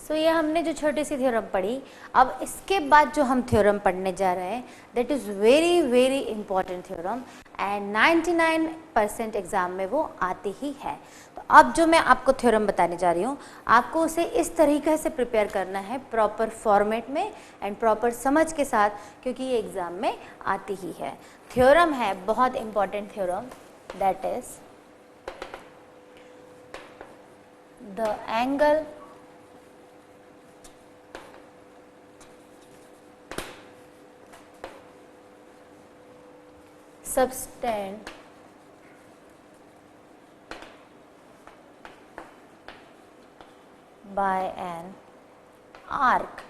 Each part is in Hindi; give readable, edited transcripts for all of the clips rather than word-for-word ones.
सो ये हमने जो छोटी सी थ्योरम पढ़ी, अब इसके बाद जो हम थ्योरम पढ़ने जा रहे हैं that is very very important theorem and 99% exam में वो आती ही है। तो अब जो मैं आपको थ्योरम बताने जा रही हूँ, आपको उसे इस तरीके से प्रिपेयर करना है प्रॉपर फॉर्मेट में एंड प्रॉपर समझ के साथ, क्योंकि ये एग्ज़ाम में आती ही है। थ्योरम है बहुत important theorem, that is the angle subtend by an arc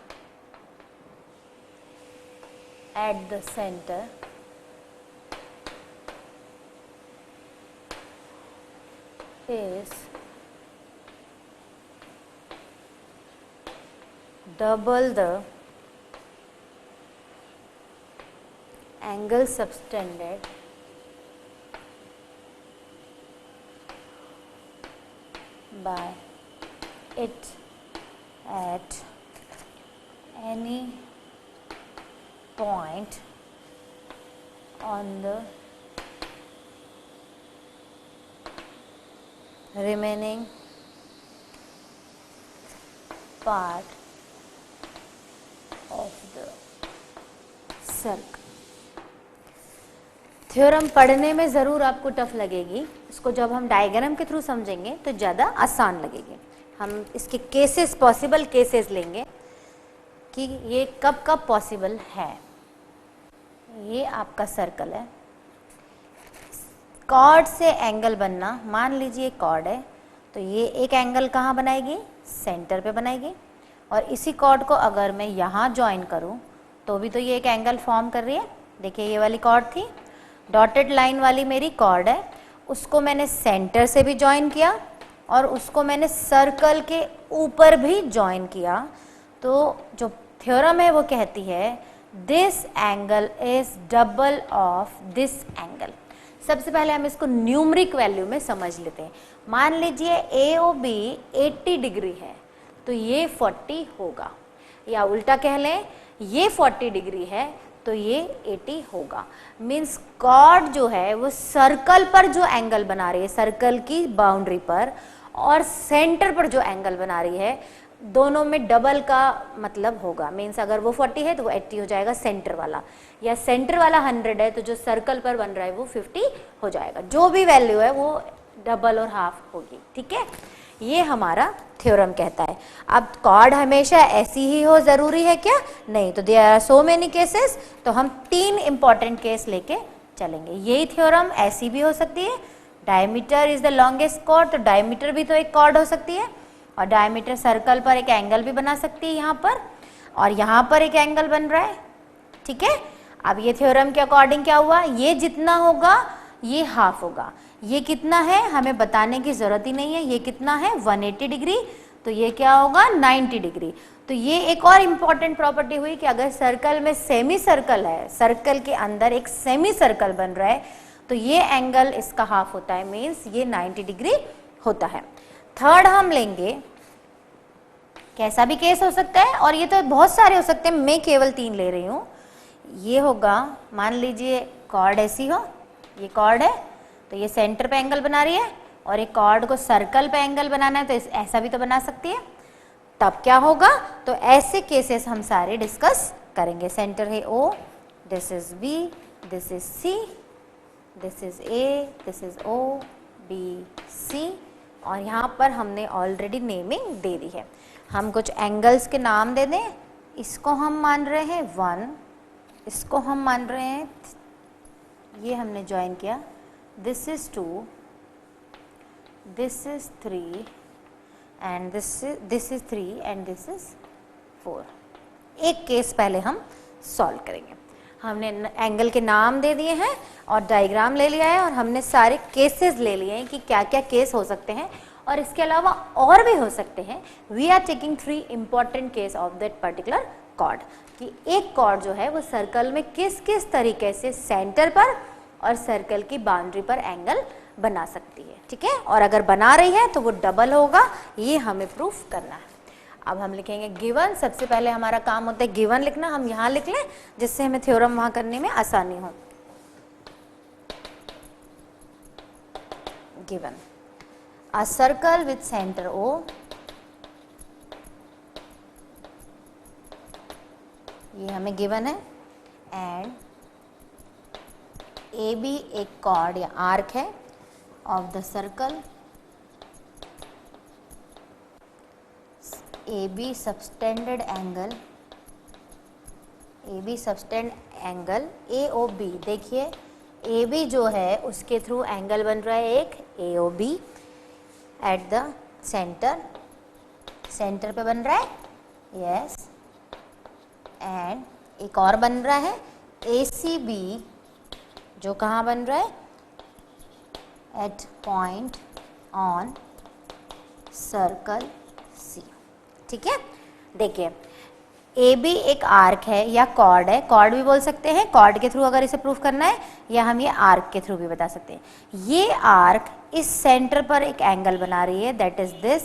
at the center is double the angle subtended by it at any point on the remaining part of the circle। Theorem पढ़ने में ज़रूर आपको टफ लगेगी, इसको जब हम डायग्राम के थ्रू समझेंगे तो ज़्यादा आसान लगेगी। हम इसके केसेस, पॉसिबल केसेस लेंगे कि ये कब कब पॉसिबल है। ये आपका सर्कल है, कॉर्ड से एंगल बनना, मान लीजिए कॉर्ड है तो ये एक एंगल कहाँ बनाएगी, सेंटर पे बनाएगी, और इसी कॉर्ड को अगर मैं यहाँ ज्वाइन करूँ तो भी तो ये एक एंगल फॉर्म कर रही है। देखिए ये वाली कॉर्ड थी, डॉटेड लाइन वाली मेरी कॉर्ड है, उसको मैंने सेंटर से भी ज्वाइन किया और उसको मैंने सर्कल के ऊपर भी ज्वाइन किया। तो जो थ्योरम है वो कहती है this angle is double of this angle. सबसे पहले हम इसको न्यूमरिक वैल्यू में समझ लेते हैं। मान लीजिए AOB 80 डिग्री है तो ये 40 होगा, या उल्टा कह लें ये 40 डिग्री है तो ये 80 होगा। मीन्स कॉर्ड जो है वो सर्कल पर जो एंगल बना रही है, सर्कल की बाउंड्री पर, और सेंटर पर जो एंगल बना रही है, दोनों में डबल का मतलब होगा। मीन्स अगर वो 40 है तो वो 80 हो जाएगा सेंटर वाला, या सेंटर वाला 100 है तो जो सर्कल पर बन रहा है वो 50 हो जाएगा। जो भी वैल्यू है वो डबल और हाफ होगी, ठीक है। ये हमारा थ्योरम कहता है। अब कॉर्ड हमेशा ऐसी ही हो ज़रूरी है क्या? नहीं। तो there are so many cases, तो हम 3 इंपॉर्टेंट केस लेके चलेंगे। यही थ्योरम ऐसी भी हो सकती है, diameter is the longest chord, तो डायमीटर भी तो एक कॉर्ड हो सकती है, और डायमीटर सर्कल पर एक एंगल भी बना सकती है यहाँ पर, और यहाँ पर एक एंगल बन रहा है, ठीक है। अब ये थ्योरम के अकॉर्डिंग क्या हुआ, ये जितना होगा ये हाफ होगा, ये कितना है हमें बताने की ज़रूरत ही नहीं है, ये कितना है 180 डिग्री, तो ये क्या होगा 90 डिग्री। तो ये एक और इम्पॉर्टेंट प्रॉपर्टी हुई कि अगर सर्कल में सेमी सर्कल है, सर्कल के अंदर एक सेमी सर्कल बन रहा है, तो ये एंगल इसका हाफ होता है, मीन्स ये 90 डिग्री होता है। थर्ड हम लेंगे, कैसा भी केस हो सकता है, और ये तो बहुत सारे हो सकते हैं, मैं केवल 3 ले रही हूँ। ये होगा, मान लीजिए कॉर्ड ऐसी हो, ये कॉर्ड है तो ये सेंटर पे एंगल बना रही है, और एक कॉर्ड को सर्कल पे एंगल बनाना है तो ऐसा भी तो बना सकती है। तब क्या होगा, तो ऐसे केसेस हम सारे डिस्कस करेंगे। सेंटर है O, this is B, this is C, this is A, this is O, B, C, और यहाँ पर हमने ऑलरेडी नेमिंग दे दी है। हम कुछ एंगल्स के नाम दे दें, इसको हम मान रहे हैं 1, इसको हम मान रहे हैं, ये हमने ज्वाइन किया, this is 2, this is 3 and this is 3 and this is 4। एक केस पहले हम सॉल्व करेंगे। हमने एंगल के नाम दे दिए हैं और डायग्राम ले लिया है, और हमने सारे केसेस ले लिए हैं कि क्या क्या केस हो सकते हैं, और इसके अलावा और भी हो सकते हैं। We are taking 3 important case of that particular chord, कि एक कॉर्ड जो है वो सर्कल में किस किस तरीके से सेंटर पर और सर्कल की बाउंड्री पर एंगल बना सकती है, ठीक है। और अगर बना रही है तो वो डबल होगा, ये हमें प्रूफ करना है। अब हम लिखेंगे गिवन। सबसे पहले हमारा काम होता है गिवन लिखना, हम यहाँ लिख लें जिससे हमें थ्योरम वहाँ करने में आसानी हो। Given a circle with centre O, ये हमें गिवन है, एंड ए बी एक कॉर्ड या आर्क है of the circle, A B subtended angle, A B subtend angle A O B. देखिए ए बी जो है उसके थ्रू एंगल बन रहा है एक A O B at the centre, centre पे बन रहा है, यस। एंड एक और बन रहा है ए सी बी, जो कहाँ बन रहा है, एट पॉइंट ऑन सर्कल सी। ठीक है, देखिए ए बी एक आर्क है या कॉर्ड है, कॉर्ड भी बोल सकते हैं, कॉर्ड के थ्रू अगर इसे प्रूफ करना है, या हम ये आर्क के थ्रू भी बता सकते हैं। ये आर्क इस सेंटर पर एक एंगल बना रही है, दैट इज दिस,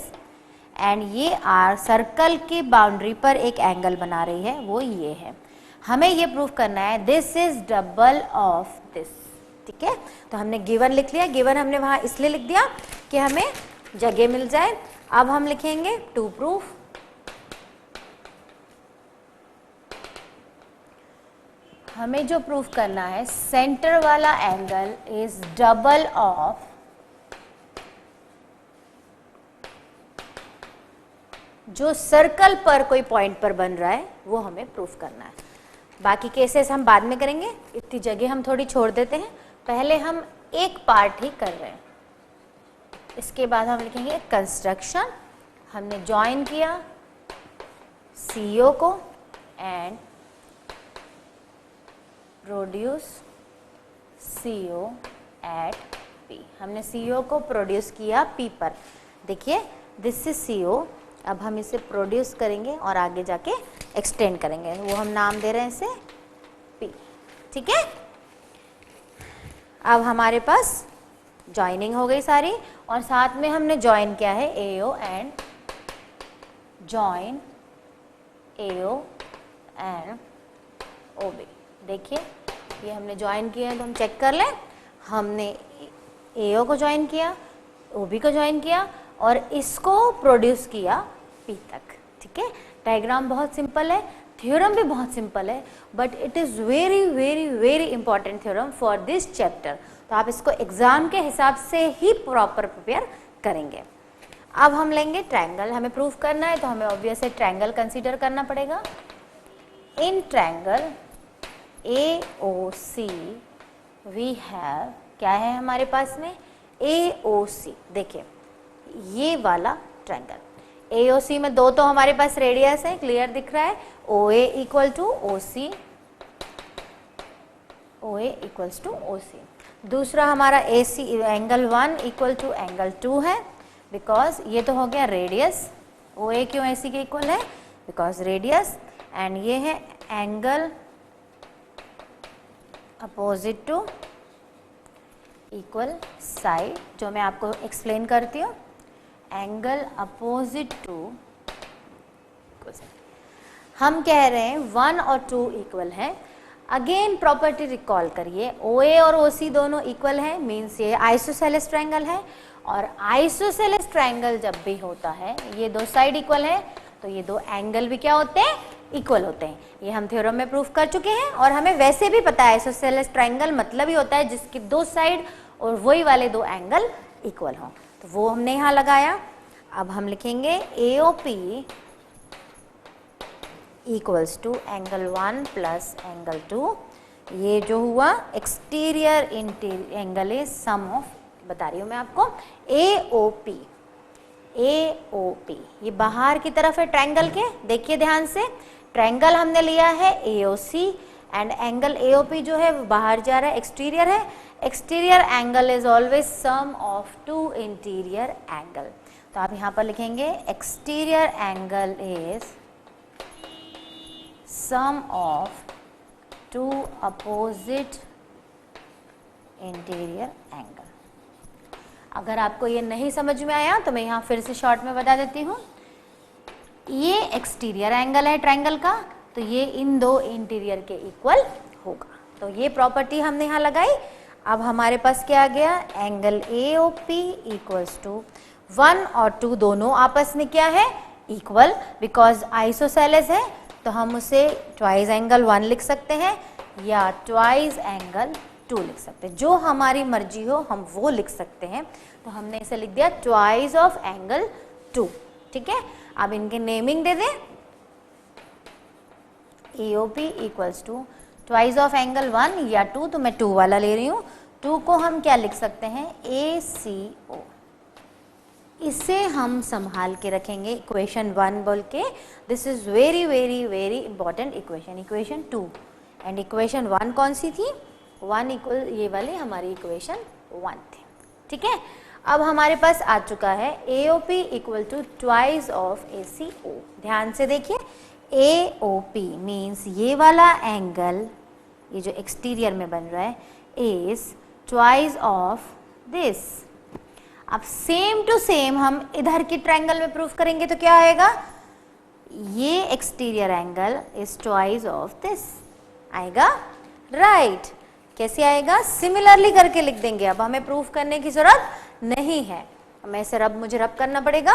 एंड ये आर्क सर्कल की बाउंड्री पर एक एंगल बना रही है, वो ये है। हमें ये प्रूफ करना है this is double of this. ठीक है, तो हमने गिवन लिख लिया। गिवन हमने वहाँ इसलिए लिख दिया कि हमें जगह मिल जाए। अब हम लिखेंगे टू प्रूफ। हमें जो प्रूफ करना है सेंटर वाला एंगल इज डबल ऑफ जो सर्कल पर कोई पॉइंट पर बन रहा है, वो हमें प्रूफ करना है। बाकी केसेस हम बाद में करेंगे, इतनी जगह हम थोड़ी छोड़ देते हैं, पहले हम एक पार्ट ही कर रहे हैं। इसके बाद हम लिखेंगे कंस्ट्रक्शन। हमने ज्वाइन किया CO को and produce CO at P। हमने CO को प्रोड्यूस किया P पर। देखिए दिस इज CO। अब हम इसे प्रोड्यूस करेंगे और आगे जाके एक्सटेंड करेंगे, वो हम नाम दे रहे हैं इसे P। ठीक है, अब हमारे पास ज्वाइनिंग हो गई सारी, और साथ में हमने ज्वाइन किया है AO and join AO and OB। देखिए ये हमने ज्वाइन किया है, तो हम चेक कर लें। हमने AO को ज्वाइन किया, OB को ज्वाइन किया और इसको प्रोड्यूस किया P तक। ठीक है, डायग्राम बहुत सिंपल है, थ्योरम भी बहुत सिंपल है, but it is very very very important theorem for this chapter. तो आप इसको एग्जाम के हिसाब से ही प्रॉपर प्रिपेयर करेंगे। अब हम लेंगे ट्रायंगल। हमें प्रूफ करना है तो हमें ऑब्वियसली ट्रायंगल कंसीडर करना पड़ेगा। In triangle AOC we have, क्या है हमारे पास में, AOC। देखिए ये वाला ट्रायंगल AOC में दो तो हमारे पास रेडियस है, क्लियर दिख रहा है, OA equal to OC, OA equals to OC। दूसरा हमारा AC angle 1 equal to angle 2 है, बिकॉज ये तो हो गया रेडियस। OA क्यों AC के इक्वल है, बिकॉज रेडियस। एंड ये है angle opposite to equal side, जो मैं आपको एक्सप्लेन करती हूँ। एंगल अपोजिट टू, हम कह रहे हैं 1 और 2 इक्वल है। अगेन प्रॉपर्टी रिकॉल करिए, OA और OC दोनों इक्वल है, मीन्स ये आइसोसेलेस ट्रायंगल है। और आइसोसेलेस ट्रायंगल जब भी होता है, ये दो साइड इक्वल है, तो ये दो एंगल भी क्या होते हैं, इक्वल होते हैं। ये हम थ्योरम में प्रूफ कर चुके हैं, और हमें वैसे भी पता है आइसोसेलेस ट्रायंगल मतलब ही होता है जिसकी दो साइड और वही वाले दो एंगल इक्वल हों, तो वो हमने यहाँ लगाया। अब हम लिखेंगे AOP equals to angle 1 plus angle 2। ये जो हुआ exterior interior angle is sum of, बता रही हूँ मैं आपको, AOP ये बाहर की तरफ है ट्रायंगल के। देखिए ध्यान से, ट्रायंगल हमने लिया है AOC एंड एंगल AOP जो है वो बाहर जा रहा है, एक्सटीरियर है। Exterior angle is always sum of two interior angle. तो आप यहाँ पर लिखेंगे exterior angle is sum of two opposite interior angle. अगर आपको ये नहीं समझ में आया तो मैं यहाँ फिर से शॉर्ट में बता देती हूँ। ये एक्सटीरियर एंगल है ट्रायंगल का, तो ये इन दो इंटीरियर के इक्वल होगा। तो ये प्रॉपर्टी हमने यहाँ लगाई। अब हमारे पास क्या आ गया, एंगल AOP इक्वल्स टू 1 और 2 दोनों आपस में क्या है, इक्वल, बिकॉज आइसोसेलेस है तो हम उसे ट्वाइस एंगल 1 लिख सकते हैं या ट्वाइस एंगल 2 लिख सकते हैं, जो हमारी मर्जी हो हम वो लिख सकते हैं। तो हमने इसे लिख दिया ट्वाइस ऑफ एंगल 2। ठीक है, अब इनके नेमिंग दे दें, AOP equals to twice of angle 1 या 2, तो मैं 2 वाला ले रही हूँ। 2 को हम क्या लिख सकते हैं, ACO। इसे हम संभाल के रखेंगे इक्वेशन 1 बोल के। This is very very very important equation, equation 2 and equation 1 कौन सी थी, 1 इक्वल ये वाली हमारी इक्वेशन 1 थी। ठीक है, अब हमारे पास आ चुका है AOP equal to twice of ACO। ध्यान से देखिए, AOP मीन्स ये वाला एंगल, ये जो एक्सटीरियर में बन रहा है, इज ट्वाइस ऑफ दिस। अब सेम टू सेम हम इधर की ट्रायंगल में प्रूफ करेंगे तो क्या आएगा, ये exterior angle is twice of this आएगा, राइट। कैसे आएगा, सिमिलरली करके लिख देंगे। अब हमें प्रूफ करने की जरूरत नहीं है, मैं इसे मुझे रब करना पड़ेगा।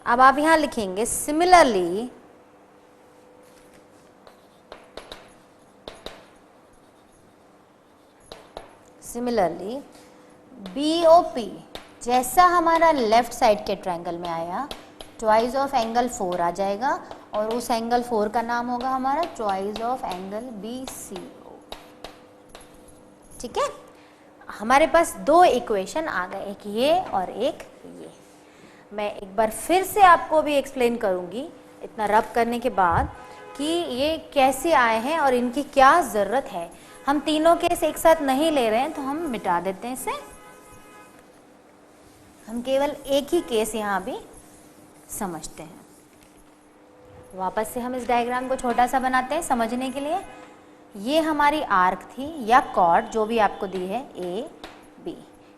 अब आप यहां लिखेंगे सिमिलरली BOP जैसा हमारा लेफ्ट साइड के ट्रायंगल में आया, ट्वाइस ऑफ एंगल 4 आ जाएगा और उस एंगल 4 का नाम होगा हमारा ट्वाइस ऑफ एंगल BCO। ठीक है, हमारे पास 2 इक्वेशन आ गए, एक ये और एक ये। मैं एक बार फिर से आपको भी एक्सप्लेन करूंगी इतना रब करने के बाद कि ये कैसे आए हैं और इनकी क्या ज़रूरत है। हम तीनों केस एक साथ नहीं ले रहे हैं तो हम मिटा देते हैं इसे, हम केवल एक ही केस यहाँ भी समझते हैं। वापस से हम इस डायग्राम को छोटा सा बनाते हैं समझने के लिए। ये हमारी आर्क थी या कॉर्ड जो भी आपको दी है AB,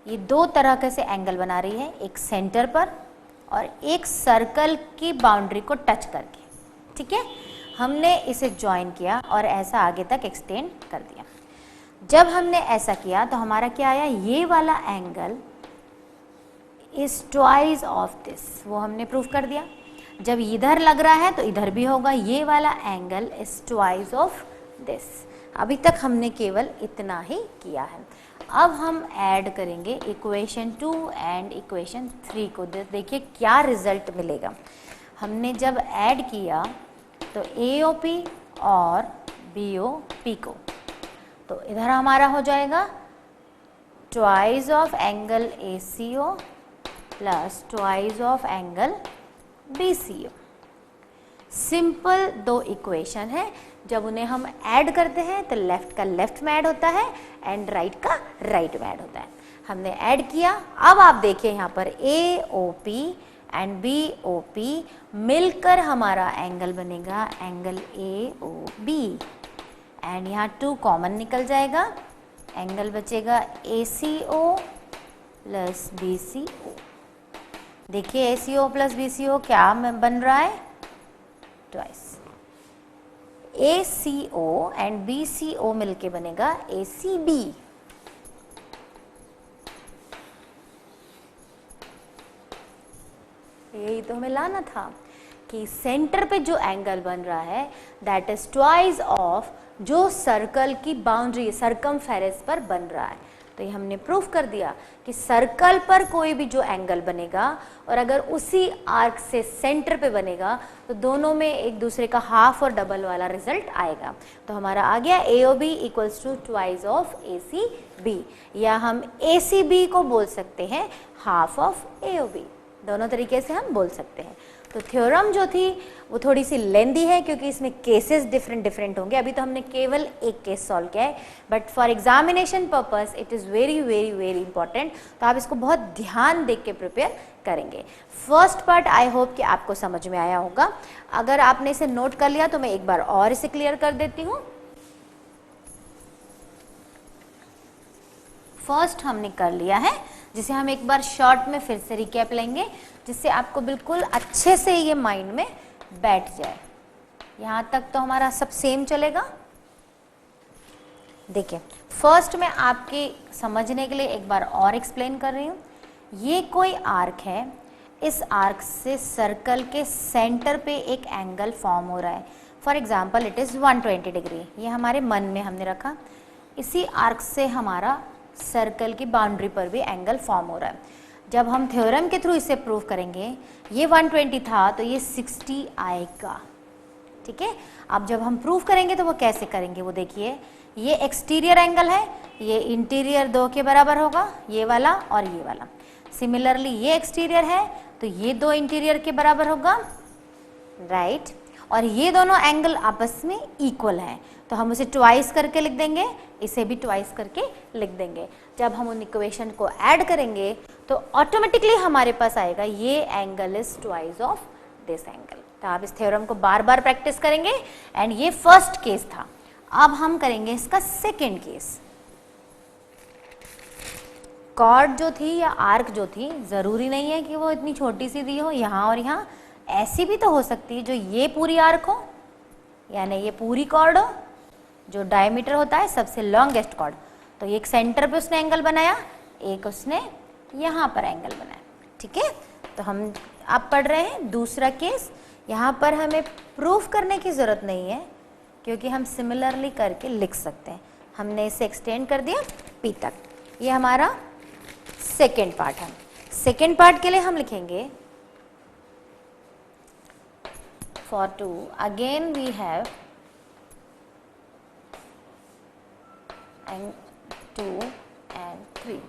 ये 2 तरह के से एंगल बना रही है, एक सेंटर पर और एक सर्कल की बाउंड्री को टच करके। ठीक है, हमने इसे ज्वाइन किया और ऐसा आगे तक एक्सटेंड कर दिया। जब हमने ऐसा किया तो हमारा क्या आया, ये वाला angle is twice of this, वो हमने प्रूफ कर दिया। जब इधर लग रहा है तो इधर भी होगा, ये वाला angle is twice of this. अभी तक हमने केवल इतना ही किया है। अब हम ऐड करेंगे इक्वेशन 2 एंड इक्वेशन 3 को, देखिए क्या रिजल्ट मिलेगा। हमने जब ऐड किया तो AOP और BOP को, तो इधर हमारा हो जाएगा twice of angle ACO plus twice of angle BCO। Simple 2 equation है, जब उन्हें हम ऐड करते हैं तो लेफ्ट का लेफ्ट में ऐड होता है एंड राइट का राइट में ऐड होता है। हमने ऐड किया। अब आप देखिए यहाँ पर AOP एंड BOP मिलकर हमारा एंगल बनेगा एंगल AOB एंड यहाँ 2 कॉमन निकल जाएगा, एंगल बचेगा ACO प्लस BCO। देखिए ACO प्लस BCO क्या बन रहा है, ट्वाइस। ACO एंड BCO मिलके बनेगा ACB। यही तो हमें लाना था कि सेंटर पे जो एंगल बन रहा है दैट इज ट्वाइस ऑफ जो सर्कल की बाउंड्री सरकमफेरेंस पर बन रहा है। तो ये हमने प्रूफ कर दिया कि सर्कल पर कोई भी जो एंगल बनेगा और अगर उसी आर्क से सेंटर पे बनेगा तो दोनों में एक दूसरे का हाफ और डबल वाला रिजल्ट आएगा। तो हमारा आ गया AOB equals to twice of ACB, या हम ACB को बोल सकते हैं हाफ ऑफ AOB। दोनों तरीके से हम बोल सकते हैं। तो थ्योरम जो थी वो थोड़ी सी लेंदी है क्योंकि इसमें केसेस डिफरेंट होंगे। अभी तो हमने केवल एक केस सॉल्व किया है, but for examination purpose it is very very very important. तो आप इसको बहुत ध्यान देख के प्रिपेयर करेंगे। फर्स्ट पार्ट आई होप कि आपको समझ में आया होगा। अगर आपने इसे नोट कर लिया तो मैं एक बार और इसे क्लियर कर देती हूँ। फर्स्ट हमने कर लिया है जिसे हम एक बार शॉर्ट में फिर से रिकैप लेंगे, जिससे आपको बिल्कुल अच्छे से ये माइंड में बैठ जाए। यहाँ तक तो हमारा सब सेम चलेगा। देखिए, फर्स्ट में आपके समझने के लिए एक बार और एक्सप्लेन कर रही हूँ। ये कोई आर्क है, इस आर्क से सर्कल के सेंटर पे एक एंगल फॉर्म हो रहा है। For example it is 120 degree. ये हमारे मन में हमने रखा। इसी आर्क से हमारा सर्कल की बाउंड्री पर भी एंगल फॉर्म हो रहा है। जब हम थ्योरम के थ्रू इसे प्रूव करेंगे, ये 120 था तो ये 60 आएगा। ठीक है, अब जब हम प्रूव करेंगे तो वो कैसे करेंगे वो देखिए। ये एक्सटीरियर एंगल है, ये इंटीरियर 2 के बराबर होगा, ये वाला और ये वाला। सिमिलरली ये एक्सटीरियर है तो ये 2 इंटीरियर के बराबर होगा, राइट। और ये दोनों एंगल आपस में इक्वल हैं, तो हम उसे ट्वाइस करके लिख देंगे, इसे भी ट्वाइस करके लिख देंगे। जब हम उन इक्वेशन को ऐड करेंगे तो ऑटोमेटिकली हमारे पास आएगा ये angle is twice of this angle. तो आप इस थ्योरम को बार बार प्रैक्टिस करेंगे। एंड ये फर्स्ट केस था। अब हम करेंगे इसका सेकेंड केस। कॉर्ड जो थी या आर्क जो थी, ज़रूरी नहीं है कि वो इतनी छोटी सी दी हो, यहाँ और यहाँ। ऐसी भी तो हो सकती है जो ये पूरी आर्क हो, यानी ये पूरी कॉर्ड हो, जो डायमीटर होता है सबसे लॉन्गेस्ट कॉर्ड। तो एक सेंटर पे उसने एंगल बनाया, एक उसने यहाँ पर एंगल बनाया। ठीक है, तो हम आप पढ़ रहे हैं दूसरा केस। यहाँ पर हमें प्रूफ करने की ज़रूरत नहीं है, क्योंकि हम सिमिलरली करके लिख सकते हैं। हमने इसे एक्सटेंड कर दिया पी तक। ये हमारा सेकेंड पार्ट है। सेकेंड पार्ट के लिए हम लिखेंगे for 2 again we have and 2 and 3।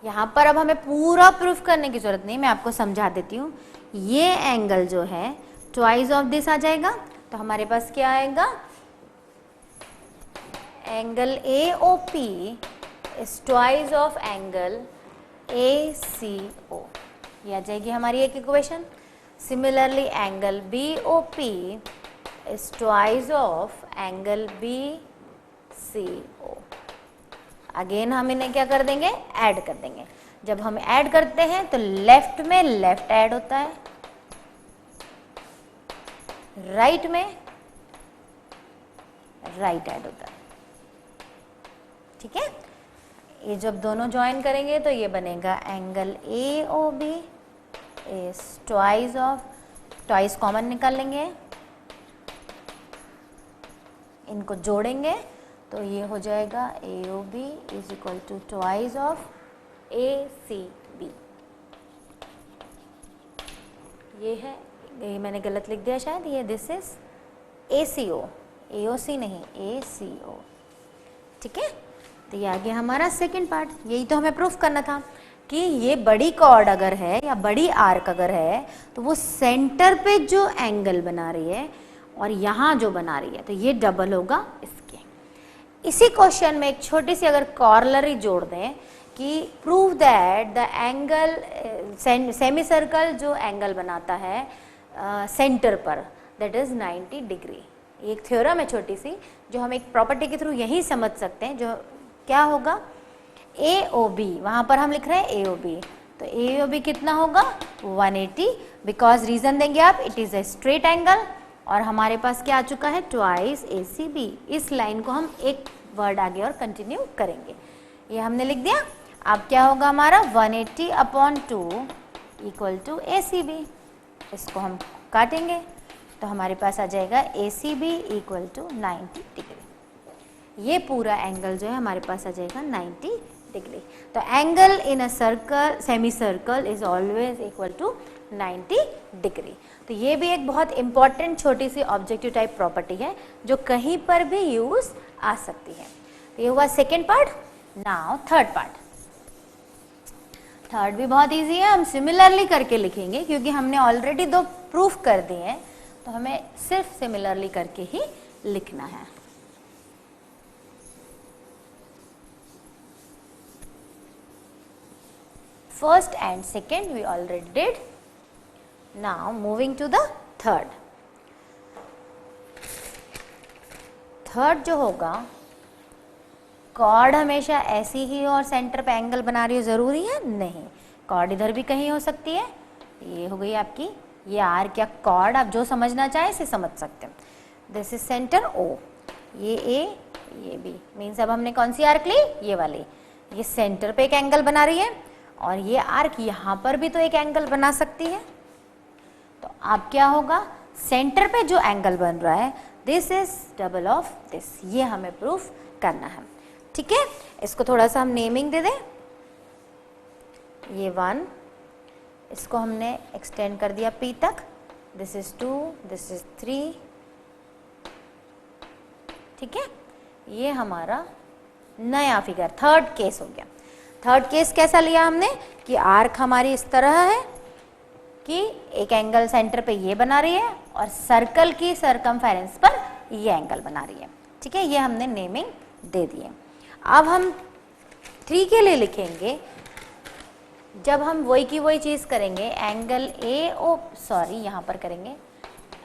यहाँ पर अब हमें पूरा प्रूफ करने की जरूरत नहीं, मैं आपको समझा देती हूँ। ये एंगल जो है ट्वाइस ऑफ दिस आ जाएगा, तो हमारे पास क्या आएगा, angle AOP is twice of angle ACO। ये आ जाएगी हमारी एक equation. Similarly, angle BOP is twice of angle BCO। Again हम इन्हें क्या कर देंगे, ऐड कर देंगे। जब हम ऐड करते हैं तो लेफ्ट में लेफ्ट ऐड होता है, राइट में राइट ऐड होता है। ठीक है, ये जब दोनों ज्वाइन करेंगे तो ये बनेगा angle AOB is twice of, twice common निकाल लेंगे, इनको जोड़ेंगे तो ये हो जाएगा AOB is equal to twice of ACB। ये है, ये मैंने गलत लिख दिया शायद, ये दिस इज ACO, AOC नहीं ACO। ठीक है, तो ये आ गया हमारा सेकेंड पार्ट। यही तो हमें प्रूफ करना था कि ये बड़ी कॉर्ड अगर है या बड़ी आर्क अगर है तो वो सेंटर पे जो एंगल बना रही है और यहाँ जो बना रही है, तो ये डबल होगा इसके। इसी क्वेश्चन में एक छोटी सी अगर कॉर्लरी जोड़ दें कि prove that the angle semi circle जो एंगल बनाता है सेंटर पर, दैट इज 90 डिग्री। एक थ्योरम है छोटी सी जो हम एक प्रॉपर्टी के थ्रू यही समझ सकते हैं। जो क्या होगा, AOB, वहाँ पर हम लिख रहे हैं AOB, तो AOB कितना होगा 180। बिकॉज रीजन देंगे आप, it is a straight angle और हमारे पास क्या आ चुका है ट्वाइस ACB। इस लाइन को हम एक वर्ड आगे और कंटिन्यू करेंगे। ये हमने लिख दिया। अब क्या होगा हमारा 180/2 इक्वल टू ACB। इसको हम काटेंगे तो हमारे पास आ जाएगा ACB इक्वल टू 90 डिग्री। ये पूरा एंगल जो है हमारे पास आ जाएगा 90 डिग्री। तो angle in a circle, semi circle is always equal to 90 degree. तो ये भी एक बहुत इंपॉर्टेंट छोटी सी ऑब्जेक्टिव टाइप प्रॉपर्टी है जो कहीं पर भी यूज आ सकती है। तो ये हुआ second part. Now third part. Third भी बहुत इजी है, हम सिमिलरली करके लिखेंगे क्योंकि हमने ऑलरेडी 2 प्रूफ कर दिए हैं, तो हमें सिर्फ सिमिलरली करके ही लिखना है। First and second we already did. Now moving to the third. Third जो होगा, कॉर्ड हमेशा ऐसी ही हो और सेंटर पे एंगल बना रही हो ज़रूरी है? नहीं, कॉर्ड इधर भी कहीं हो सकती है। ये हो गई आपकी ये आर्क या कॉर्ड, आप जो समझना चाहें इसे समझ सकते हैं। दिस इज सेंटर ओ, ये ए ये बी, मीन्स अब हमने कौन सी आर्क ली? ये वाली। ये सेंटर पे एक एंगल बना रही है और ये आर्क यहाँ पर भी तो एक एंगल बना सकती है। तो अब क्या होगा, सेंटर पे जो एंगल बन रहा है this is double of this, ये हमें प्रूफ करना है। ठीक है, इसको थोड़ा सा हम नेमिंग दे दें। ये 1, इसको हमने एक्सटेंड कर दिया P तक, दिस इज 2, दिस इज 3। ठीक है, ये हमारा नया फिगर थर्ड केस हो गया। थर्ड केस कैसा लिया हमने कि आर्क हमारी इस तरह है कि एक एंगल सेंटर पे ये बना रही है और सर्कल की सरकमफेरेंस पर ये एंगल बना रही है। ठीक है, ये हमने नेमिंग दे दिए। अब हम 3 के लिए लिखेंगे, जब हम वही की वही चीज़ करेंगे, एंगल ए ओ यहाँ पर करेंगे,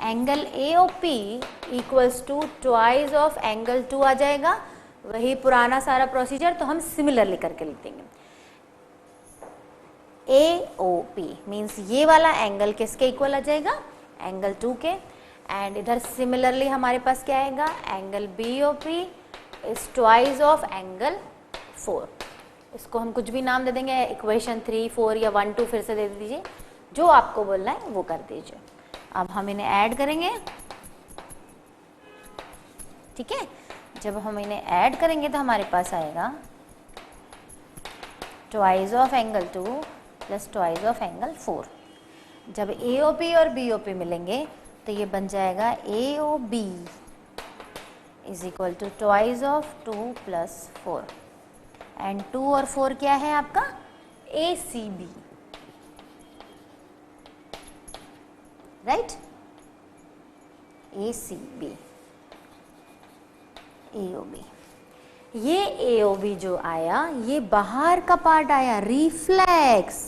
angle A O P equals to twice of angle 2 आ जाएगा। वही पुराना सारा प्रोसीजर तो हम सिमिलरली करके लिख देंगे। ए ओ पी मीन्स ये वाला एंगल किसके इक्वल आ जाएगा? एंगल 2 के। एंड इधर सिमिलरली हमारे पास क्या आएगा? Angle B O P is twice of angle 4। इसको हम कुछ भी नाम दे देंगे, इक्वेशन 3, 4 या 1, 2 फिर से दे दीजिए, जो आपको बोलना है वो कर दीजिए। अब हम इन्हें ऐड करेंगे। ठीक है, जब हम इन्हें ऐड करेंगे तो हमारे पास आएगा twice of angle 2 plus twice of angle 4। जब ए ओ पी और बी ओ पी मिलेंगे तो ये बन जाएगा A O B is equal to twice of 2 plus 4। And 2 और 4 क्या है आपका? A C B, right? A C B, A O B. ये ए ओ बी जो आया ये बाहर का पार्ट आया, रिफ्लेक्स।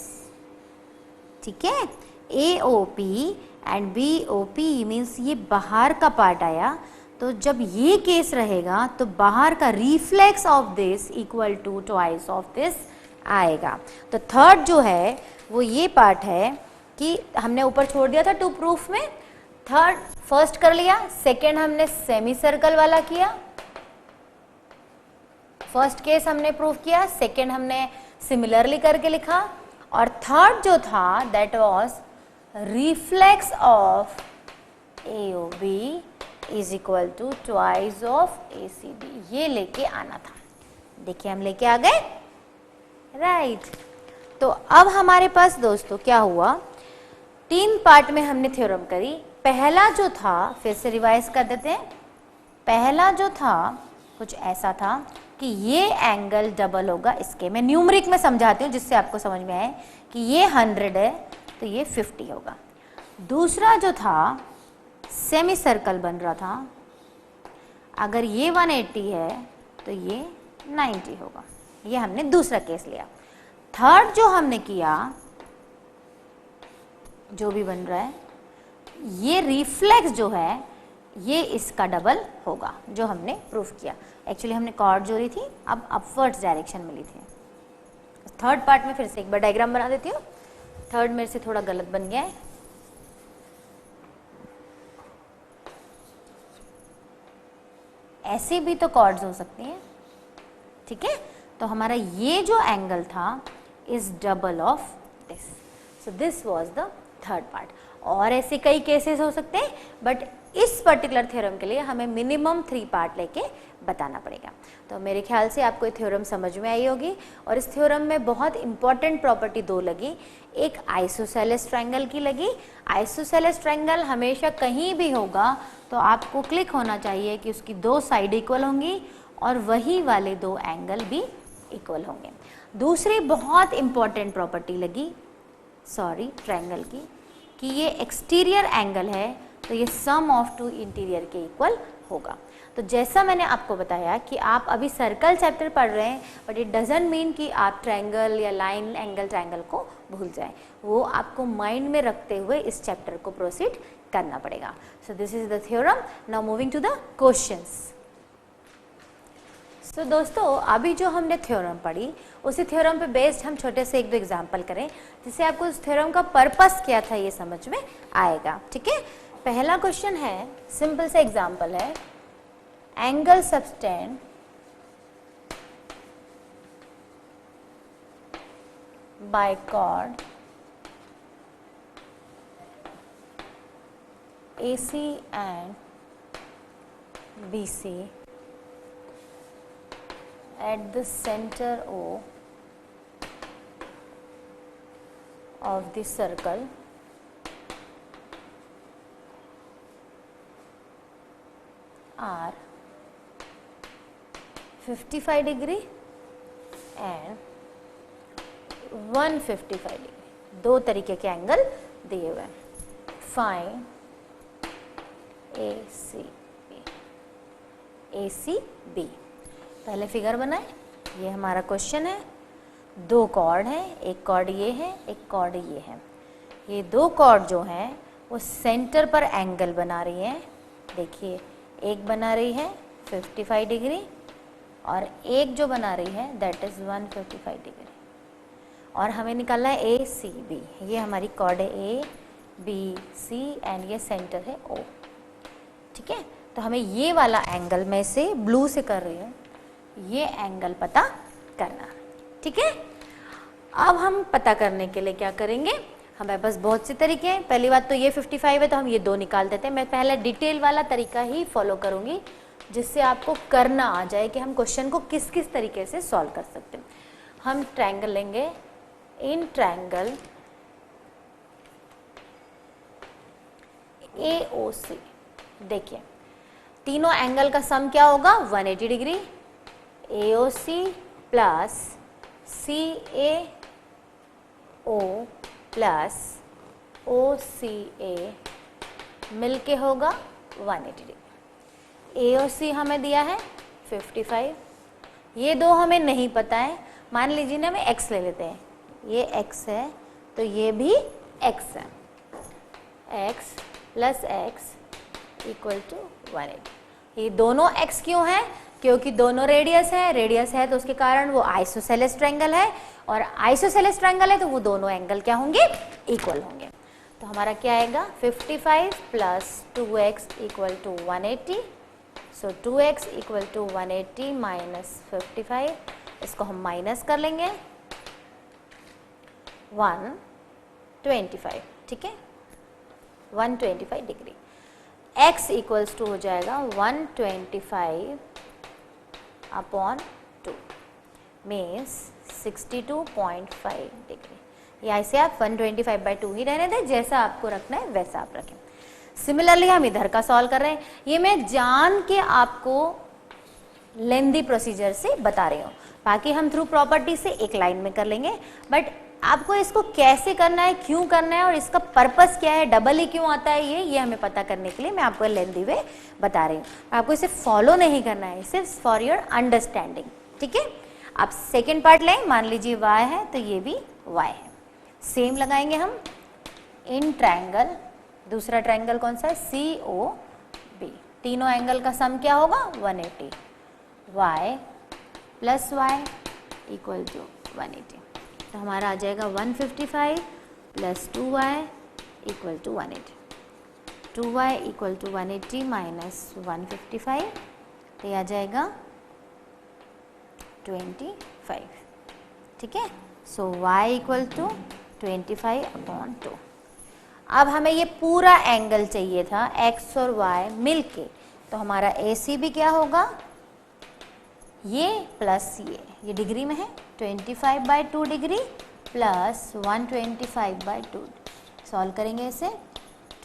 ठीक है, A O P and B O P means ये बाहर का पार्ट आया। तो जब ये केस रहेगा तो बाहर का reflex of this equal to twice of this आएगा। तो थर्ड जो है वो ये पार्ट है कि हमने ऊपर छोड़ दिया था टू प्रूफ में। थर्ड फर्स्ट कर लिया, सेकेंड हमने सेमी सर्कल वाला किया। फर्स्ट केस हमने प्रूफ किया, सेकेंड हमने सिमिलरली करके लिखा, और थर्ड जो था that was reflex of A O B is equal to twice of A C B, ये लेके आना था। देखिए हम लेके आ गए, राइट। तो अब हमारे पास दोस्तों क्या हुआ, 3 पार्ट में हमने थ्योरम करी। पहला जो था, फिर से रिवाइज कर देते हैं। पहला जो था कुछ ऐसा था कि ये एंगल डबल होगा इसके। मैं न्यूमरिक में समझाती हूँ जिससे आपको समझ में आए कि ये 100 है तो ये 50 होगा। दूसरा जो था सेमी सर्कल बन रहा था, अगर ये 180 है तो ये 90 होगा। ये हमने दूसरा केस लिया। थर्ड जो हमने किया, जो भी बन रहा है, ये रिफ्लेक्स जो है ये इसका डबल होगा, जो हमने प्रूफ किया। एक्चुअली हमने कॉर्ड जोड़ी थी, अब अपवर्ड्स डायरेक्शन में ली थी। थर्ड पार्ट में फिर से एक बार डायग्राम बना देती हूँ। थर्ड मेरे से थोड़ा गलत बन गया है। ऐसे भी तो कॉर्ड्स हो सकती हैं, ठीक है। तो हमारा ये जो एंगल था is double of this, so this was the third part. और ऐसे कई केसेस हो सकते हैं, बट इस पर्टिकुलर थ्योरम के लिए हमें मिनिमम 3 पार्ट लेके बताना पड़ेगा। तो मेरे ख्याल से आपको ये थ्योरम समझ में आई होगी। और इस थ्योरम में बहुत इंपॉर्टेंट प्रॉपर्टी 2 लगी। एक आइसोसेलेस ट्रायंगल की लगी। आइसोसेलेस ट्रायंगल हमेशा कहीं भी होगा तो आपको क्लिक होना चाहिए कि उसकी 2 साइड इक्वल होंगी और वही वाले 2 एंगल भी इक्वल होंगे। दूसरी बहुत इंपॉर्टेंट प्रॉपर्टी लगी ट्रायंगल की, कि ये एक्सटीरियर एंगल है तो ये सम ऑफ 2 इंटीरियर के इक्वल होगा। तो जैसा मैंने आपको बताया कि आप अभी सर्कल चैप्टर पढ़ रहे हैं, बट इट डजंट मीन कि आप ट्रायंगल या लाइन एंगल ट्रायंगल को भूल जाएं। वो आपको माइंड में रखते हुए इस चैप्टर को प्रोसीड करना पड़ेगा। So this is the theorem. Now moving to the questions. तो दोस्तों अभी जो हमने थ्योरम पढ़ी उसी थ्योरम पे बेस्ड हम छोटे से एक दो एग्जाम्पल करें जिससे आपको उस थ्योरम का पर्पस क्या था ये समझ में आएगा। ठीक है, पहला क्वेश्चन है, सिंपल सा एग्जाम्पल है, angle subtend by chord AC and BC at the center O of the circle are 55 degree and 155 degree। दो तरीके के एंगल दिए हुए हैं। Find ACB। पहले फिगर बनाए, ये हमारा क्वेश्चन है, दो कॉर्ड हैं, एक कॉर्ड ये है, एक कॉर्ड ये है। ये दो कॉर्ड जो हैं वो सेंटर पर एंगल बना रही हैं। देखिए, एक बना रही है 55 डिग्री और एक जो बना रही है दैट इज़ 155 डिग्री, और हमें निकालना है ACB। ये हमारी कॉर्ड है ABC एंड ये सेंटर है O। ठीक है, तो हमें ये वाला एंगल में से ब्लू से कर रही हूँ, ये एंगल पता करना। ठीक है, अब हम पता करने के लिए क्या करेंगे, हमारे पास बहुत से तरीके हैं। पहली बात तो ये 55 है तो हम ये दो निकाल देते हैं। मैं पहले डिटेल वाला तरीका ही फॉलो करूँगी जिससे आपको करना आ जाए कि हम क्वेश्चन को किस किस तरीके से सॉल्व कर सकते हैं। हम ट्रायंगल लेंगे, इन ट्रायंगल AOC। देखिए, तीनों एंगल का सम क्या होगा 180 degree. AOC plus CAO plus OCA मिलके होगा 180 डिग्री। AOC हमें दिया है 55, ये दो हमें नहीं पता है। मान लीजिए ना, हमें x ले लेते हैं, ये x है तो ये भी x है। x plus x equal to 180। ये दोनों x क्यों है, क्योंकि दोनों रेडियस है। रेडियस है तो उसके कारण वो आइसोसेलेस ट्रायंगल है, और आइसोसेलेस ट्रायंगल है तो वो दोनों एंगल क्या होंगे, इक्वल होंगे। तो हमारा क्या आएगा 55 plus 2x equal to 180। So 2x equal to 180 minus 55, इसको हम माइनस कर लेंगे 125। ठीक है, 125 डिग्री। x इक्वल्स टू हो जाएगा 125 अपॉन 2 मीन्स 62.5 डिग्री। या इसे आप 125/2 ही रहने दें, जैसा आपको रखना है वैसा आप रखें। सिमिलरली हम इधर का सॉल्व कर रहे हैं। ये मैं जान के आपको लेंदी प्रोसीजर से बता रही हूँ, बाकी हम थ्रू प्रॉपर्टी से एक लाइन में कर लेंगे। बट आपको इसको कैसे करना है, क्यों करना है और इसका पर्पस क्या है, डबल ही क्यों आता है, ये हमें पता करने के लिए मैं आपको लेंदी वे बता रही हूँ। आपको इसे फॉलो नहीं करना है, सिर्फ फॉर योर अंडरस्टैंडिंग। ठीक है, आप सेकेंड पार्ट लें, मान लीजिए y है तो ये भी y है। सेम लगाएंगे हम इन ट्रायंगल, दूसरा ट्रायंगल कौन सा है COB। तीनों एंगल का सम क्या होगा 180। y plus y equal to 180, तो हमारा आ जाएगा 155 plus 2y equal to 180। 2y equal to 180 minus 155, तो ये आ जाएगा 25। ठीक है, so y equal to 25 upon 2। अब हमें ये पूरा एंगल चाहिए था x और y मिलके, तो हमारा ACB क्या होगा, ये प्लस ये डिग्री में है 25/2 डिग्री प्लस 125/2। सॉल्व करेंगे इसे,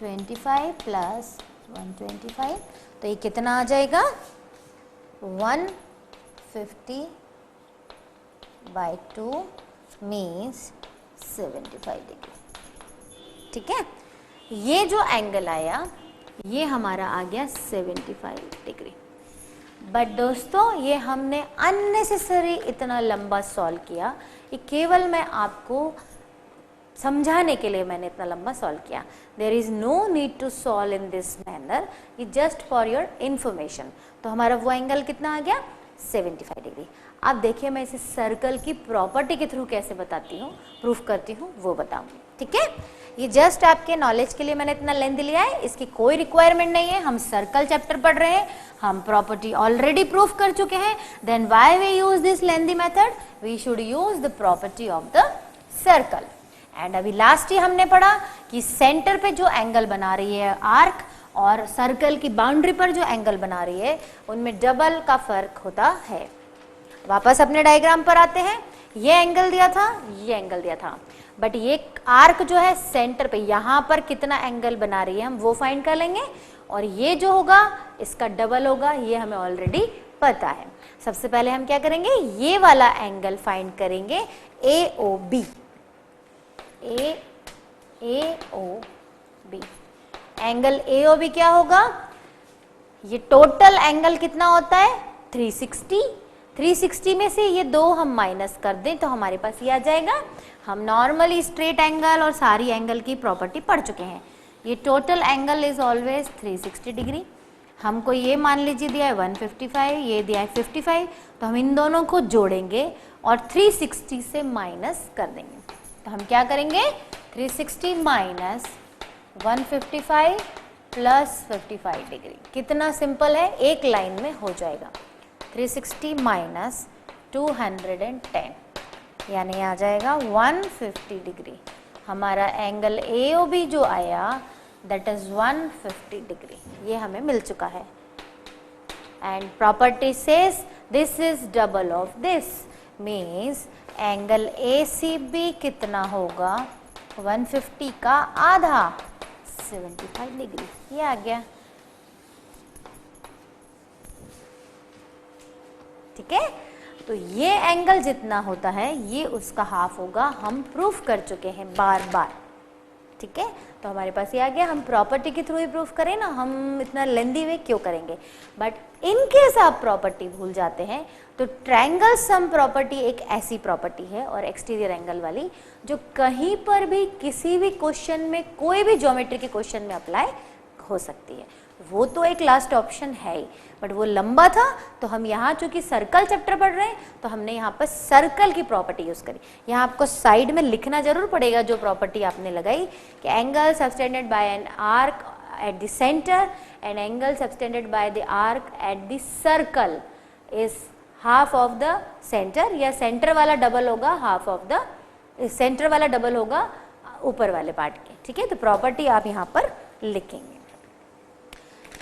25 प्लस 125, तो ये कितना आ जाएगा 150/2 मीन्स 75 डिग्री। ठीक है, ये जो एंगल आया ये हमारा आ गया 75 डिग्री। बट दोस्तों ये हमने अननेसेसरी इतना लंबा सॉल्व किया, ये केवल मैं आपको समझाने के लिए मैंने इतना लंबा सॉल्व किया। There is no need to solve in this manner, ये जस्ट फॉर योर इन्फॉर्मेशन। तो हमारा वो एंगल कितना आ गया 75 डिग्री। अब देखिए मैं इसे सर्कल की प्रॉपर्टी के थ्रू कैसे बताती हूँ, प्रूफ करती हूँ, वो बताऊँगी। ठीक है, ये जस्ट आपके नॉलेज के लिए मैंने इतना लेंथ लिया है, इसकी कोई रिक्वायरमेंट नहीं है। हम सर्कल चैप्टर पढ़ रहे हैं, हम प्रॉपर्टी ऑलरेडी प्रूफ कर चुके हैं। Then why we use this lengthy method, we should use the property of the circle. And अभी लास्ट ही हमने पढ़ा कि सेंटर पे जो एंगल बना रही है आर्क और सर्कल की बाउंड्री पर जो एंगल बना रही है उनमें डबल का फर्क होता है। वापस अपने डायग्राम पर आते हैं, ये एंगल दिया था, ये एंगल दिया था, बट ये आर्क जो है सेंटर पे यहाँ पर कितना एंगल बना रही है हम वो फाइंड कर लेंगे, और ये जो होगा इसका डबल होगा, ये हमें ऑलरेडी पता है। सबसे पहले हम क्या करेंगे, ये वाला एंगल फाइंड करेंगे AOB। AOB एंगल AOB क्या होगा, ये टोटल एंगल कितना होता है 360। 360 में से ये दो हम माइनस कर दें तो हमारे पास ये आ जाएगा। हम नॉर्मली स्ट्रेट एंगल और सारी एंगल की प्रॉपर्टी पढ़ चुके हैं। ये total angle is always 360 degree. हमको ये मान लीजिए दिया है 155, ये दिया है 55, तो हम इन दोनों को जोड़ेंगे और 360 से माइनस कर देंगे। तो हम क्या करेंगे, 360 माइनस 155 प्लस 55 डिग्री। कितना सिंपल है, एक लाइन में हो जाएगा। 360 माइनस 210 यानी आ जाएगा 150 डिग्री। हमारा एंगल AOB जो आया दैट इज 150 डिग्री, ये हमें मिल चुका है। And property says this is double of this, means angle ACB कितना होगा, 150 का आधा 75 डिग्री। ये आ गया। ठीक है, तो ये एंगल जितना होता है ये उसका हाफ होगा। हम प्रूफ कर चुके हैं बार बार। ठीक है, तो हमारे पास ये आ गया। हम प्रॉपर्टी के थ्रू ही प्रूफ करें ना, हम इतना लेंदी वे क्यों करेंगे। बट इन केस आप प्रॉपर्टी भूल जाते हैं तो ट्रायंगल सम प्रॉपर्टी एक ऐसी प्रॉपर्टी है और एक्सटीरियर एंगल वाली जो कहीं पर भी किसी भी क्वेश्चन में, कोई भी ज्योमेट्री के क्वेश्चन में अप्लाई हो सकती है। वो तो एक लास्ट ऑप्शन है ही, बट वो लंबा था तो हम यहाँ चूंकि सर्कल चैप्टर पढ़ रहे हैं तो हमने यहाँ पर सर्कल की प्रॉपर्टी यूज करी। यहाँ आपको साइड में लिखना जरूर पड़ेगा जो प्रॉपर्टी आपने लगाई कि angle subtended bye an arc eight the centre and angle subtended by the arc at the circle is half of the centre, या सेंटर वाला डबल होगा हाफ ऑफ द, सेंटर वाला डबल होगा ऊपर वाले पार्ट के। ठीक है, तो प्रॉपर्टी आप यहाँ पर लिखेंगे।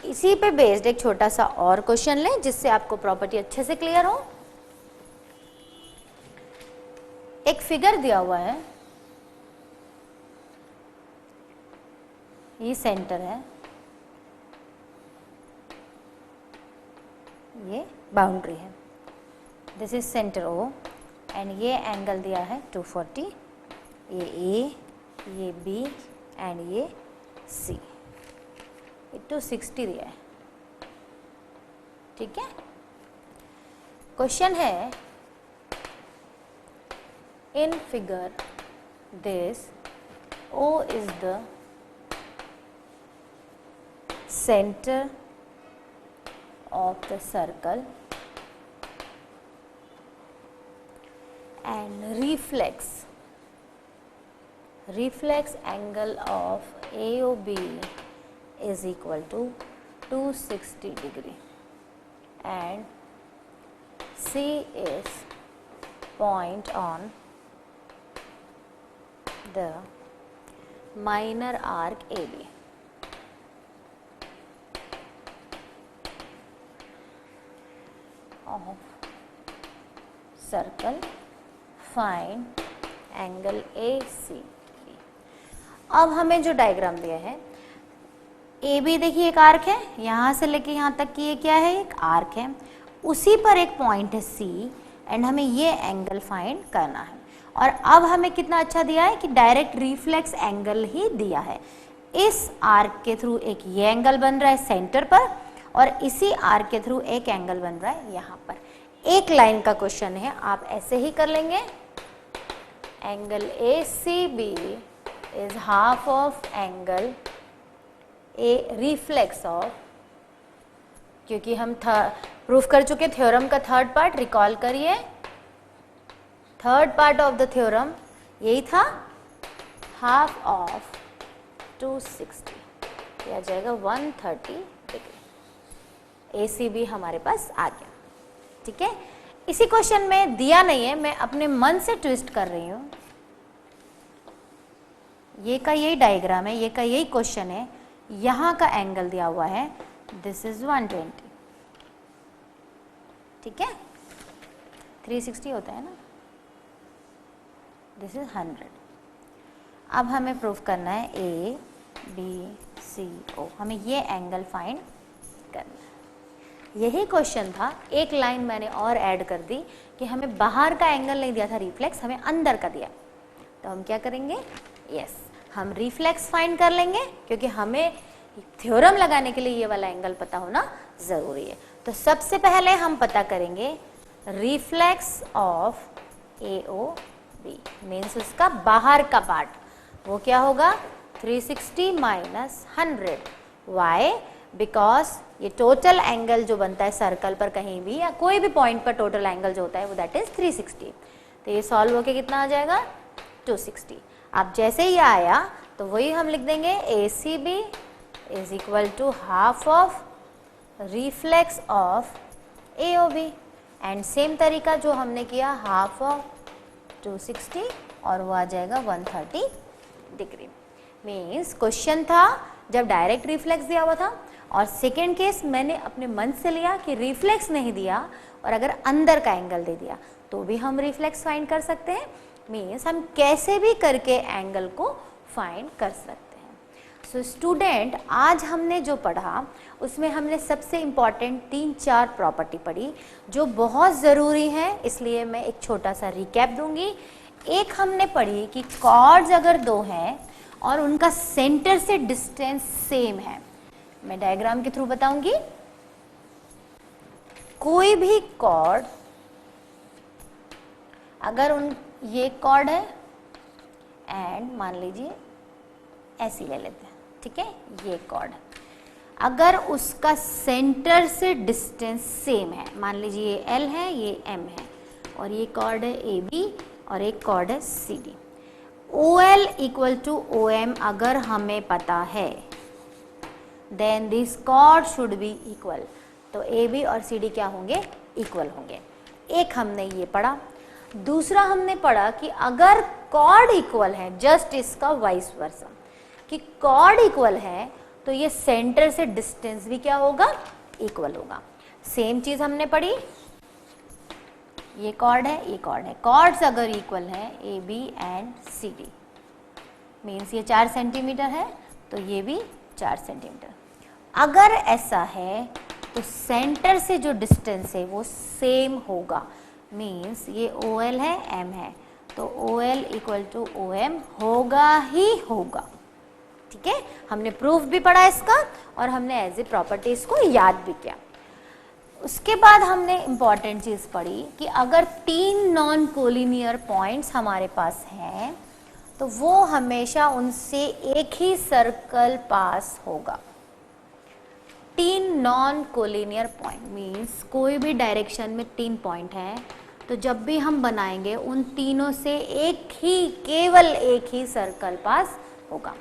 इसी पे बेस्ड एक छोटा सा और क्वेश्चन लें जिससे आपको प्रॉपर्टी अच्छे से क्लियर हो। एक फिगर दिया हुआ है, ये सेंटर है, ये बाउंड्री है, this is centre O, and ये एंगल दिया है 240, ये A, ये B एंड ये C, 260 दिया है। ठीक है, क्वेश्चन है in figure this O is the center of the circle and reflex angle of AOB is equal to 260 degree and C is point on the minor arc AB. of circle, find angle AC। अब हमें जो डायग्राम दिया है AB, देखिए एक आर्क है, यहाँ से लेके यहाँ तक की ये क्या है, एक आर्क है, उसी पर एक पॉइंट है C एंड हमें ये एंगल फाइंड करना है। और अब हमें कितना अच्छा दिया है कि डायरेक्ट रिफ्लेक्स एंगल ही दिया है। इस आर्क के थ्रू एक ये एंगल बन रहा है सेंटर पर और इसी आर्क के थ्रू एक एंगल बन रहा है यहाँ पर। एक लाइन का क्वेश्चन है, आप ऐसे ही कर लेंगे, angle ACB is half of angle A reflex of, क्योंकि हम प्रूफ कर चुके थ्योरम का थर्ड पार्ट, रिकॉल करिए। Third part of the theorem यही था, हाफ ऑफ 260 आ जाएगा 130 डिग्री। ACB हमारे पास आ गया, ठीक है। इसी क्वेश्चन में दिया नहीं है, मैं अपने मन से ट्विस्ट कर रही हूं। ये का यही डायग्राम है, ये का यही क्वेश्चन है, यहां का एंगल दिया हुआ है, दिस इज 120, ठीक है। 360 होता है ना, दिस इज 100। अब हमें प्रूफ करना है ABCO, हमें ये एंगल फाइंड करना है। यही क्वेश्चन था, एक लाइन मैंने और ऐड कर दी कि हमें बाहर का एंगल नहीं दिया था रिफ्लेक्स, हमें अंदर का दिया। तो हम क्या करेंगे, यस हम रिफ्लेक्स फाइंड कर लेंगे, क्योंकि हमें थ्योरम लगाने के लिए ये वाला एंगल पता होना ज़रूरी है। तो सबसे पहले हम पता करेंगे रिफ्लेक्स ऑफ AOB, मीन्स उसका बाहर का पार्ट, वो क्या होगा 360 माइनस 100। वाई? बिकॉज ये टोटल एंगल जो बनता है सर्कल पर कहीं भी या कोई भी पॉइंट पर टोटल एंगल जो होता है वो दैट इज 360। तो ये सॉल्व होके कितना आ जाएगा 260। अब जैसे ही आया तो वही हम लिख देंगे ACB is equal to half of reflex of AOB, and same तरीका जो हमने किया हाफ ऑफ 260 और वो आ जाएगा 130 डिग्री। मीन्स क्वेश्चन था जब डायरेक्ट रिफ्लेक्स दिया हुआ था, और सेकेंड केस मैंने अपने मन से लिया कि रिफ्लेक्स नहीं दिया और अगर अंदर का एंगल दे दिया तो भी हम रिफ्लेक्स फाइंड कर सकते हैं। मीन्स हम कैसे भी करके एंगल को फाइंड कर सकते हैं। सो स्टूडेंट, आज हमने जो पढ़ा उसमें हमने सबसे इम्पॉर्टेंट 3-4 प्रॉपर्टी पढ़ी जो बहुत ज़रूरी है, इसलिए मैं एक छोटा सा रिकैप दूंगी। एक हमने पढ़ी कि कॉर्ड्स अगर दो हैं और उनका सेंटर से डिस्टेंस सेम है, मैं डायग्राम के थ्रू बताऊंगी। कोई भी कॉर्ड अगर ये कॉर्ड है एंड मान लीजिए ऐसे ले लेते हैं, ठीक है, ये कॉर्ड अगर उसका सेंटर से डिस्टेंस सेम है, मान लीजिए ये L है ये M है और ये कॉर्ड है AB और एक कॉर्ड है CD। OL equal to OM अगर हमें पता है then this chord should be equal, तो AB और CD क्या होंगे, इक्वल होंगे। एक हमने ये पढ़ा। दूसरा हमने पढ़ा कि अगर कॉर्ड इक्वल है, जस्ट इसका वाइस वर्सा, कि कॉर्ड इक्वल है तो ये सेंटर से डिस्टेंस भी क्या होगा, इक्वल होगा। सेम चीज हमने पढ़ी, ये कॉर्ड है ये कॉर्ड है, कॉर्ड्स अगर इक्वल है AB एंड CD मीन्स ये 4 सेंटीमीटर है तो ये भी 4 सेंटीमीटर। अगर ऐसा है तो सेंटर से जो डिस्टेंस है वो सेम होगा, मीन्स ये OL है M है तो OL इक्वल टू OM होगा ही होगा, ठीक है। हमने प्रूफ भी पढ़ा इसका और हमने एज ए प्रॉपर्टी इसको याद भी किया। उसके बाद हमने इम्पॉर्टेंट चीज़ पढ़ी कि अगर 3 नॉन कोलिनियर पॉइंट्स हमारे पास हैं तो वो हमेशा उनसे एक ही सर्कल पास होगा। 3 नॉन कोलिनियर पॉइंट मीन्स कोई भी डायरेक्शन में 3 पॉइंट हैं, तो जब भी हम बनाएंगे उन तीनों से एक ही, केवल एक ही सर्कल पास होगा।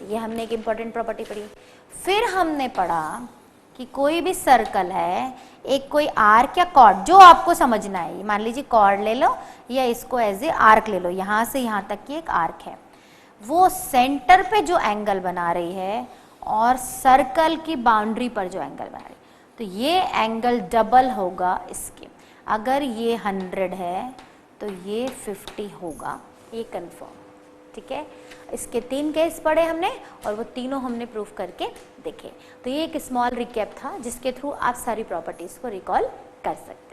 ये हमने एक इम्पॉर्टेंट प्रॉपर्टी पढ़ी। फिर हमने पढ़ा कि कोई भी सर्कल है, एक कोई आर्क या कॉर्ड जो आपको समझना है, मान लीजिए कॉर्ड ले लो या इसको एज ए आर्क ले लो, यहाँ से यहाँ तक की एक आर्क है, वो सेंटर पे जो एंगल बना रही है और सर्कल की बाउंड्री पर जो एंगल बना रही है, तो ये एंगल डबल होगा इसके। अगर ये 100 है तो ये 50 होगा, ये कंफर्म, ठीक है। इसके 3 केस पढ़े हमने और वो तीनों हमने प्रूफ करके देखे। तो ये एक स्मॉल रिकैप था जिसके थ्रू आप सारी प्रॉपर्टीज को रिकॉल कर सकते हैं।